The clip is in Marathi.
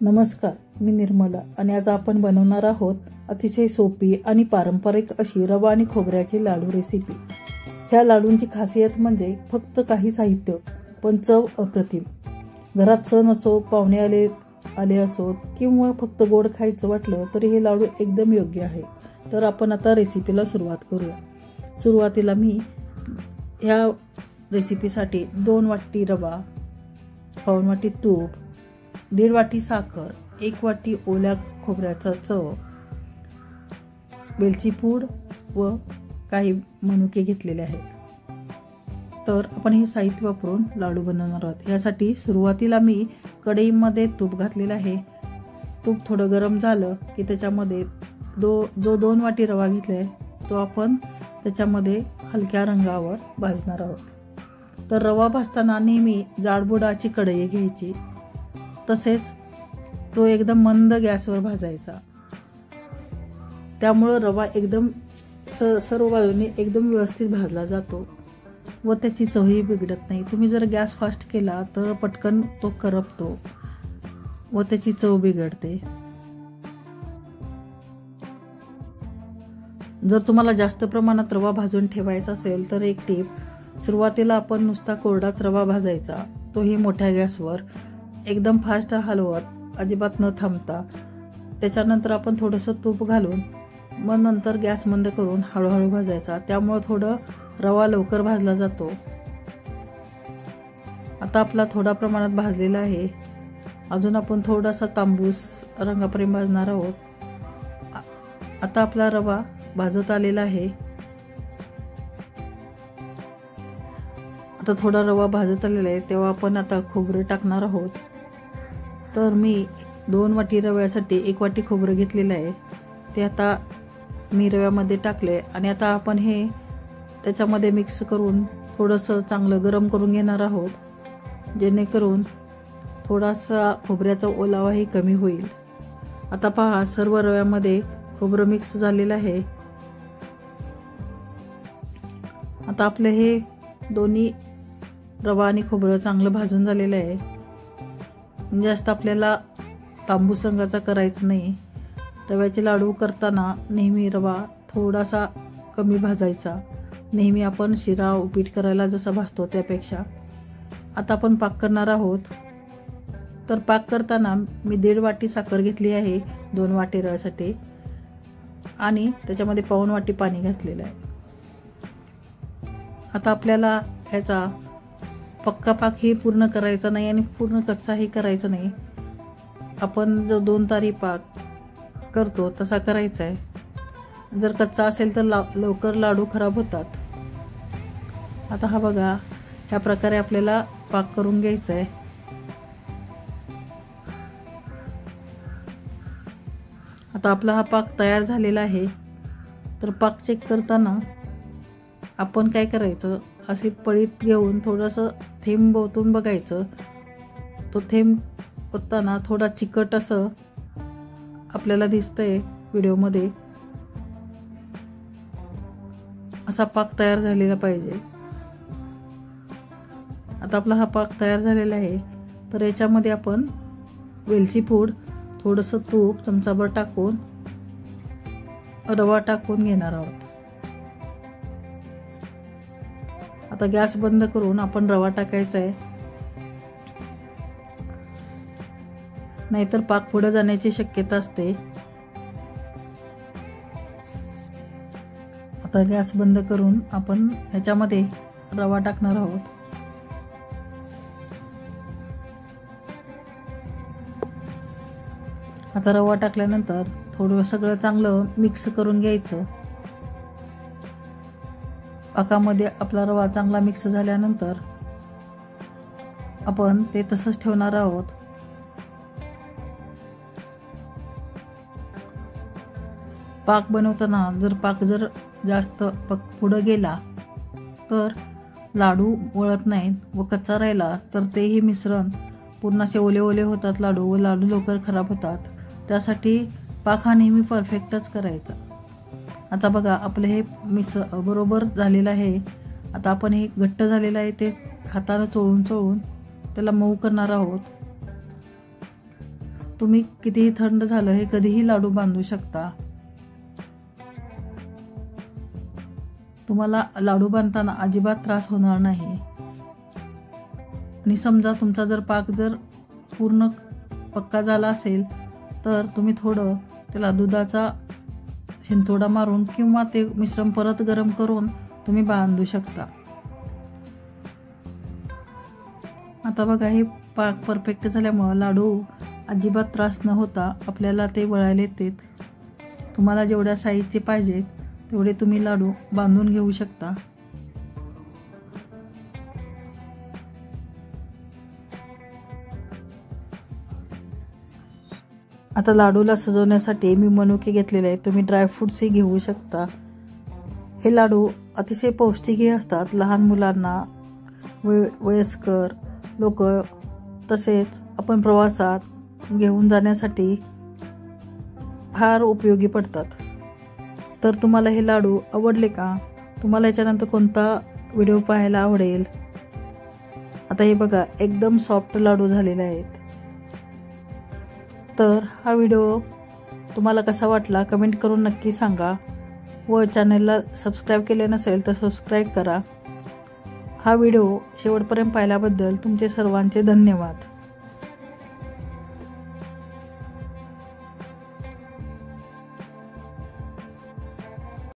नमस्कार, मी निर्मला आणि आज आपण बनवणार आहोत अतिशय सोपी आणि पारंपरिक अशी रवा आणि खोबऱ्याची लाडू रेसिपी। ह्या लाडूंची खासियत म्हणजे फक्त काही साहित्य पण चव अप्रतिम। घरात सण असो, पाहुणे आले असो किंवा फक्त गोड खायचं वाटलं तरी हे लाडू एकदम योग्य आहे। तर आपण आता रेसिपीला सुरुवात करूया। सुरुवातीला मी ह्या रेसिपीसाठी 2 वाटी रवा, पाऊण वाटी तूप, 1.5 वाटी साखर, 1 वाटी ओल्या खोबऱ्याचा चव, वेलची पूड व काही मनुके घेतलेले आहेत। तर आपण हे साहित्य वापरून लाडू बनवणार आहोत। यासाठी सुरुवातीला मी कढईमध्ये तूप घातलेलं आहे। तूप थोडं गरम झालं की त्याच्यामध्ये जो 2 वाटी रवा घेतलाय तो आपण त्याच्यामध्ये हलक्या रंगावर भाजणार आहोत। तर रवा भाजताना नेहमी जाडबुडाची कढई घ्यायची, तसेच तो एकदम मंद गॅसवर भाजायचा। त्यामुळे रवा एकदम सर्व बाजूने एकदम व्यवस्थित भाजला जातो व त्याची चवही बिघडत नाही। तुम्ही जर गॅस फास्ट केला तर पटकन तो करपतो व त्याची चव बिघडते। जर तुम्हाला जास्त प्रमाणात रवा भाजून ठेवायचा असेल तर एक टीप, सुरुवातीला आपण नुसता कोरडाच रवा भाजायचा, तोही मोठ्या गॅसवर एकदम फास्ट हलवत अजिबात न थांबता। त्याच्यानंतर आपण थोडंसं तूप घालून मग नंतर गॅस मंद करून हळूहळू भाजायचा। त्यामुळे थोडं रवा लवकर भाजला जातो। आता आपला थोडा प्रमाणात भाजलेला आहे, अजून आपण थोडासा तांबूस रंगापर्यंत भाजणार आहोत। आता आपला रवा भाजत आलेला आहे। आता थोडा रवा भाजत आलेला आहे तेव्हा आपण आता खोबरं टाकणार आहोत। तर मी 2 वाटी रव्यासाठी 1 वाटी खोबरं घेतलेलं आहे, ते आता मी रव्यामध्ये टाकले आणि आता आपण हे त्याच्यामध्ये मिक्स करून थोडंसं चांगलं गरम करून घेणार आहोत, जेणेकरून थोडासा खोबऱ्याचा ओलावाही कमी होईल। आता पहा, सर्व रव्यामध्ये खोबरं मिक्स झालेलं आहे। आता आपलं हे दोन्ही रवा आणि खोबरं चांगलं भाजून झालेलं आहे। जास्त आपल्याला तांबूस रंगाचा करायचं नाही। रव्याचे लाडू करताना नेहमी रवा थोडासा कमी भाजायचा, नेहमी आपण शिरा उपीट करायला जसा भाजतो त्यापेक्षा। आता आपण पाक करणार आहोत। तर पाक करताना मी 1.5 वाटी साखर घेतली आहे 2 वाटी रव्यासाठी आणि त्याच्यामध्ये पाऊण वाटी पाणी घातलेलं आहे। आता आपल्याला ह्याचा पक्का पाकही पूर्ण करायचा नाही आणि पूर्ण कच्चाही करायचा नाही। आपण जो 2 तारी पाक करतो तसा करायचा आहे। जर कच्चा असेल तर लवकर लाडू खराब होतात। आता हा बघा, ह्या प्रकारे आपल्याला पाक करून घ्यायचा आहे। आता आपला हा पाक तयार झालेला आहे। तर पाक चेक करताना आपण काय करायचं, अशी पळीत घेऊन थोडंसं थेंब ओतून बघायचं। तो थेंब ओतताना थोडा चिकट असं आपल्याला दिसतंय व्हिडिओमध्ये, असा पाक तयार झालेला पाहिजे। आता आपला हा पाक तयार झालेला आहे। तर याच्यामध्ये आपण वेलची पूड, थोडंसं तूप चमचाभर टाकून रवा टाकून घेणार आहोत। आता गॅस बंद करून आपण रवा टाकायचा आहे, नाहीतर पाक पुढे जाण्याची शक्यता असते। आता गॅस बंद करून आपण ह्याच्यामध्ये रवा टाकणार आहोत। आता रवा टाकल्यानंतर थोडं सगळं चांगलं मिक्स करून घ्यायचं। पाकामध्ये आपला रवा चांगला मिक्स झाल्यानंतर आपण ते तसंच ठेवणार आहोत। पाक बनवताना जर जास्त पुढे गेला तर लाडू वळत नाहीत व कच्चा राहिला तर तेही मिश्रण पूर्ण असे ओले ओले होतात लाडू, व लाडू लवकर खराब होतात। त्यासाठी पाक हा नेहमी परफेक्टच करायचा। आता बघा, आपलं हे मिश्रण बरोबर झालेलं आहे। आता आपण हे घट्ट झालेलं आहे ते हाताने चोळून त्याला मऊ करणार आहोत। तुम्ही कितीही थंड झालं हे कधीही लाडू बांधू शकता। तुम्हाला लाडू बांधताना अजिबात त्रास होणार नाही। आणि समजा तुमचा जर पाक जर पूर्ण पक्का झाला असेल तर तुम्ही थोडं त्याला दुधाचा शिंतोडा मारून किंवा ते मिश्रण परत गरम करून तुम्ही बांधू शकता। आता बघा, हे पाक परफेक्ट झाल्यामुळे लाडू अजिबात त्रास न होता आपल्याला ते वळायला येते। तुम्हाला जेवढ्या साईजचे पाहिजेत तेवढे तुम्ही लाडू बांधून घेऊ शकता। आता लाडूला सजवण्यासाठी मी मनुके घेतलेले आहेत, तुम्ही ड्रायफ्रुट्सही घेऊ शकता। हे लाडू अतिशय पौष्टिकही असतात, लहान मुलांना, वयस्कर लोक, तसेच आपण प्रवासात घेऊन जाण्यासाठी फार उपयोगी पडतात। तर तुम्हाला हे लाडू आवडले का? तुम्हाला याच्यानंतर कोणता व्हिडिओ पाहायला आवडेल? आता हे बघा, एकदम सॉफ्ट लाडू झालेले आहेत। तर हा व्हिडिओ तुम्हाला कसा वाटला कमेंट करून नक्की सांगा व चॅनलला सबस्क्राईब केले नसेल तर सबस्क्राईब करा। हा व्हिडिओ शेवटपर्यंत पाहिल्याबद्दल तुमचे सर्वांचे धन्यवाद।